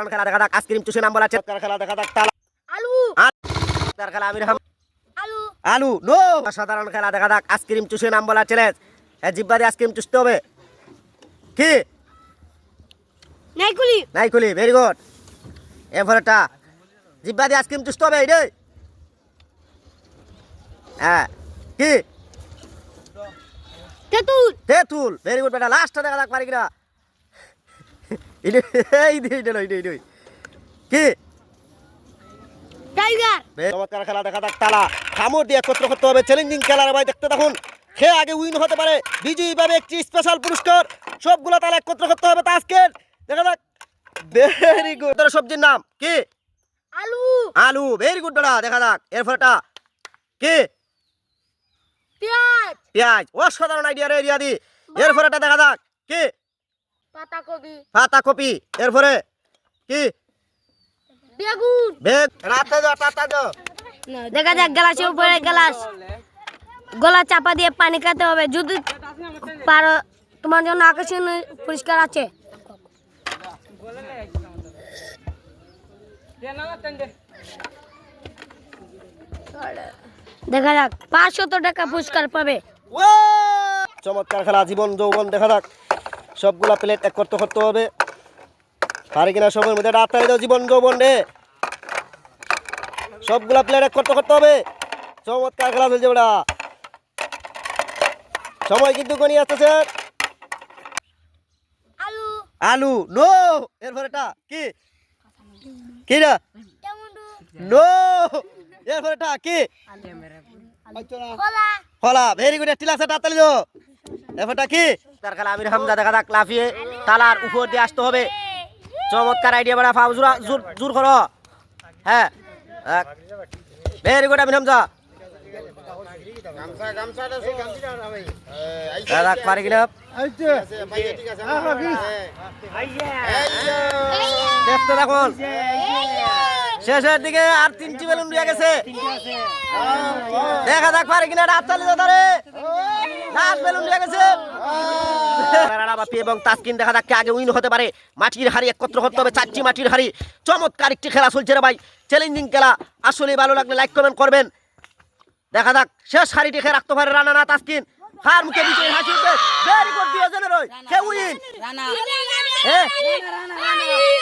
খেলা দেখা যাক আইসক্রিম চুষে নাম বলা খেলা দেখা যাক তালা আলু খেলা আমির হাম আলু আলু নো সাধারণ খেলা দেখা যাক আইসক্রিম চুষে নাম বলা চ্যালেঞ্জ জিব্বা দিয়ে আইসক্রিম চুষতে হবে কি নাইকুলি নাইকুলি ভেরি গুড এরপরেটা জিব্বা দিয়ে আইসক্রিম চুষতে হবে এই রে হ্যাঁ কি তেঁতুল তেঁতুল ভেরি গুড বেটা লাস্টটা দেখা যাক পারি কিনা কি টাইগার চমৎকার খেলা দেখা যাক তালা খামর দিয়ে একত্র করতে হবে চ্যালেঞ্জিং খেলার ভাই দেখতে দেখুন খেয়ে আগে উইন হতে পারে বিজয়ী পাবে একটি স্পেশাল পুরস্কার সবগুলো তালা একত্র করতে হবে আজকের দেখা যাক ভেরি গুড তোর সবজির নাম কি আলু আলু ভেরি গুড বেটা দেখা যাক এরপরটা কি পেঁয়াজ পেঁয়াজ অসাধারণ আইডিয়া রে এরিয়া দি এরপরটা দেখা যাক কি পাতাকপি পাতাকপি এরপরে কি বেগুন বেগ রাতে দাও টাটা দাও দেখা যাক গ্লাসের উপরে গ্লাস গলা চাপা দিয়ে পানি খেতে হবে যদি পারো তোমার জন্য আকর্ষণীয় পুরস্কার আছে দেখা যাক 500 টাকা পুরস্কার পাবে চমৎকার খেলা জীবন যৌবন দেখা যাক সবগুলা প্লেট এক করতে করতে হবে পারে কিনা সবের মধ্যে রাতে দাও জীবন যৌবন রে সবগুলা প্লেট এক করতে করতে হবে চমৎকার খেলা চলছে ওটা সময় কিন্তু গনি আসতেছে আলু আলু নো এরপরেটা কি কি না নো এরপরেটা কি কলা কলা ভেরি গুড একটি লাগছে তাড়াতাড়ি দাও এরপরটা কি তার খেলা আমির হামজা দেখা যাক লাফিয়ে তালার উপর দিয়ে আসতে হবে চমৎকার আইডিয়া বড়া ফাউ জোর জোর করো হ্যাঁ ভেরি গুড আমির হামজা দাদা পারে কিনা দেখতে দেখুন শেষের দিকে আর 3টি বেলুন দিয়ে গেছে দেখা যাক পারে কিনা রাত চালিয়ে দাঁড়ে লাস্ট বেলুন দিয়ে গেছে এবং তাসকিন দেখা যাক আগে উইন হতে পারে মাটির হাড়ি একত্র করতে হবে 4টি মাটির হাড়ি চমৎকার একটি খেলা চলছে রে ভাই চ্যালেঞ্জিং খেলা আসলে ভালো লাগলে লাইক কমেন্ট করবেন দেখা যাক শেষ হাড়িটি খেয়ে রাখতে পারে রানা না তাসকিন হার মুখে বিজয়ী হাসি উঠবে ভেরি গুড দিয়ে জেনে রই কে উইন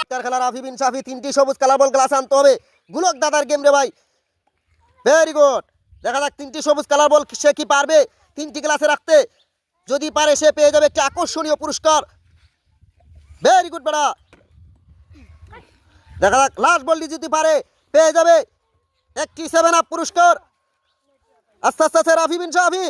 তার খেলা রাফি বিন সাফি 3টি সবুজ কালার বল গ্লাস আনতে হবে গুলক দাদার গেম রে ভাই ভেরি গুড দেখা যাক 3টি সবুজ কালার বল সে কি পারবে 3টি গ্লাসে রাখতে যদি পারে সে পেয়ে যাবে একটি আকর্ষণীয় পুরস্কার ভেরি গুড বেটা দেখা যাক লাস্ট বলটি যদি পারে পেয়ে যাবে একটি 7 আপ পুরস্কার আস্তে আস্তে রাফি বিন সাফি